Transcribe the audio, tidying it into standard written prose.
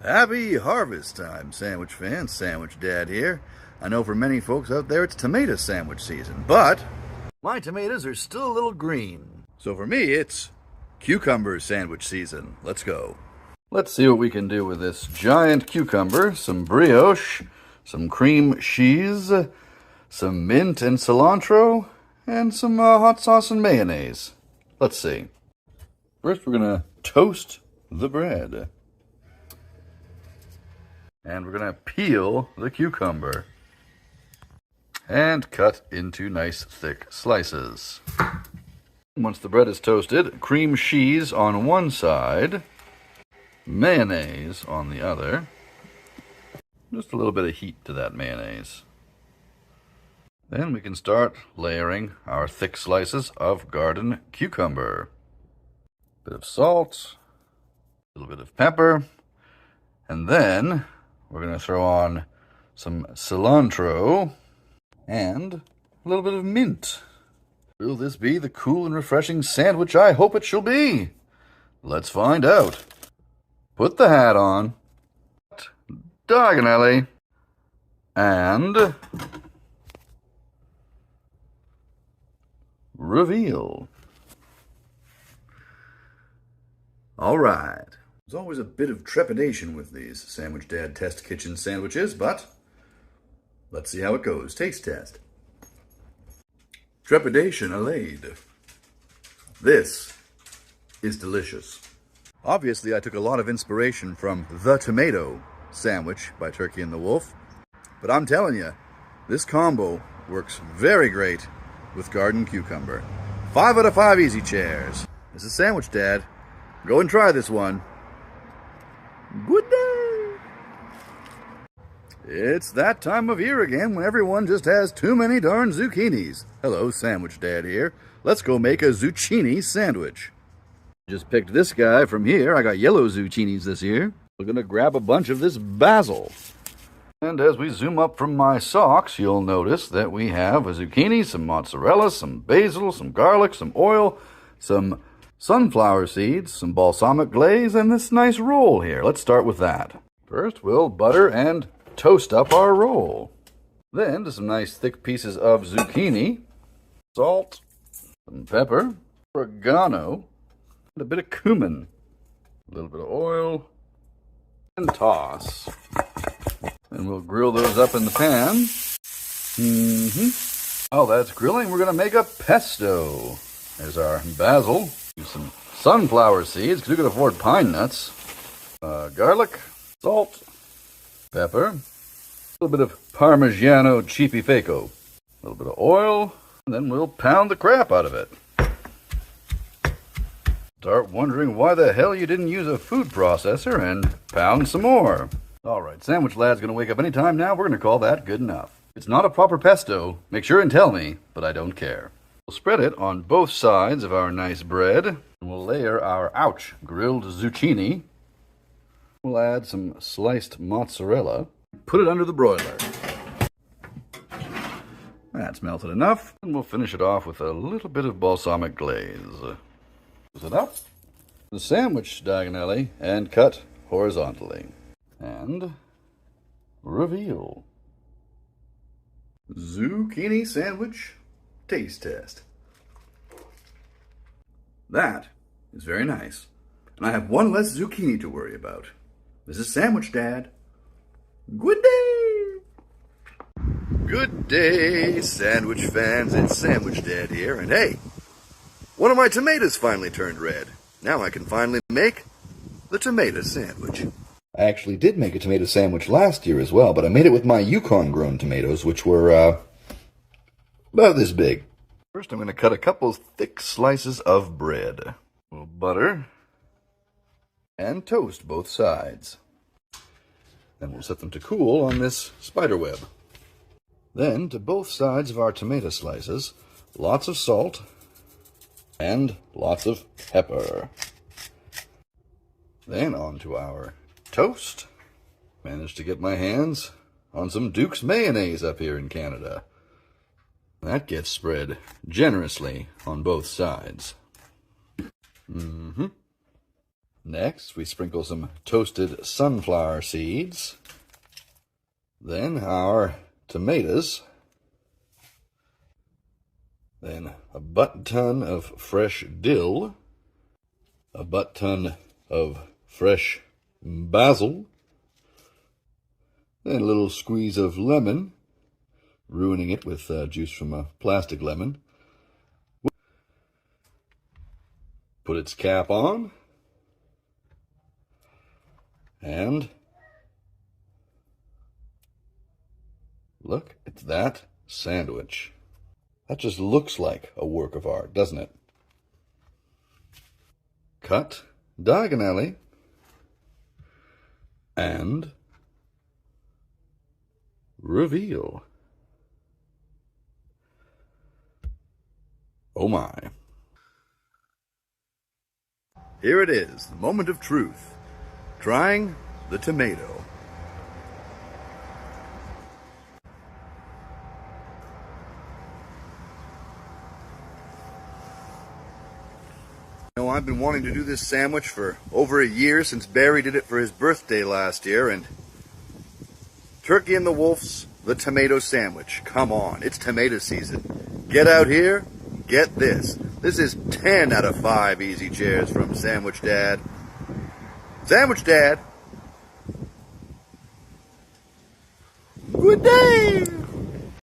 Happy harvest time, sandwich fans. Sandwich Dad here. I know for many folks out there it's tomato sandwich season, but my tomatoes are still a little green. So for me, it's cucumber sandwich season. Let's go. Let's see what we can do with this giant cucumber, some brioche, some cream cheese, some mint and cilantro, and some hot sauce and mayonnaise. Let's see. First, we're going to toast the bread. And we're going to peel the cucumber and cut into nice thick slices. Once the bread is toasted, cream cheese on one side, mayonnaise on the other. Just a little bit of heat to that mayonnaise. Then we can start layering our thick slices of garden cucumber. A bit of salt, a little bit of pepper, and then we're going to throw on some cilantro and a little bit of mint. Will this be the cool and refreshing sandwich I hope it shall be? Let's find out. Put the hat on, diagonally, and reveal. All right. There's always a bit of trepidation with these Sandwich Dad Test Kitchen sandwiches, but let's see how it goes. Taste test. Trepidation allayed. This is delicious. Obviously, I took a lot of inspiration from The Tomato Sandwich by Turkey and the Wolf, but I'm telling you, this combo works very great with garden cucumber. 5 out of 5 easy chairs. This is Sandwich Dad. Go and try this one. Good day! It's that time of year again when everyone just has too many darn zucchinis. Hello, Sandwich Dad here. Let's go make a zucchini sandwich. Just picked this guy from here. I got yellow zucchinis this year. We're gonna grab a bunch of this basil. And as we zoom up from my socks, you'll notice that we have a zucchini, some mozzarella, some basil, some garlic, some oil, some sunflower seeds, some balsamic glaze, and this nice roll here. Let's start with that. First, we'll butter and toast up our roll. Then, to some nice thick pieces of zucchini, salt, some pepper, oregano, and a bit of cumin, a little bit of oil, and toss. And we'll grill those up in the pan. While that's grilling, we're going to make a pesto. There's our basil. Use some sunflower seeds, because we can afford pine nuts. Garlic, salt, pepper, a little bit of Parmigiano Cipifico, a little bit of oil, and then we'll pound the crap out of it. Start wondering why the hell you didn't use a food processor and pound some more. Alright, Sandwich Lad's gonna wake up any time now. We're gonna call that good enough. It's not a proper pesto. Make sure and tell me, but I don't care. We'll spread it on both sides of our nice bread. And we'll layer our, grilled zucchini. We'll add some sliced mozzarella. Put it under the broiler. That's melted enough. And we'll finish it off with a little bit of balsamic glaze. Close it up. The sandwich diagonally and cut horizontally. And reveal. Zucchini sandwich taste test. That is very nice. And I have one less zucchini to worry about. This is Sandwich Dad. Good day! Good day, sandwich fans. It's Sandwich Dad here. And hey, one of my tomatoes finally turned red. Now I can finally make the tomato sandwich. I actually did make a tomato sandwich last year as well, but I made it with my Yukon-grown tomatoes, which were about this big. First, I'm going to cut a couple thick slices of bread. A little butter. And toast both sides. Then we'll set them to cool on this spider web. Then, to both sides of our tomato slices, lots of salt and lots of pepper. Then onto our toast. Managed to get my hands on some Duke's mayonnaise up here in Canada. That gets spread generously on both sides. Next, we sprinkle some toasted sunflower seeds. Then our tomatoes. Then a butt-ton of fresh dill. A butt-ton of fresh basil. Then a little squeeze of lemon, ruining it with juice from a plastic lemon. Put its cap on. And look, it's that sandwich. That just looks like a work of art, doesn't it? Cut diagonally and reveal. Oh my. Here it is, the moment of truth. Trying the tomato. You know, I've been wanting to do this sandwich for over a year, since Barry did it for his birthday last year, and Turkey and the Wolf's the tomato sandwich. Come on, it's tomato season. Get out here, get this. This is 10 out of 5 easy chairs from Sandwich Dad. Sandwich Dad. Good day.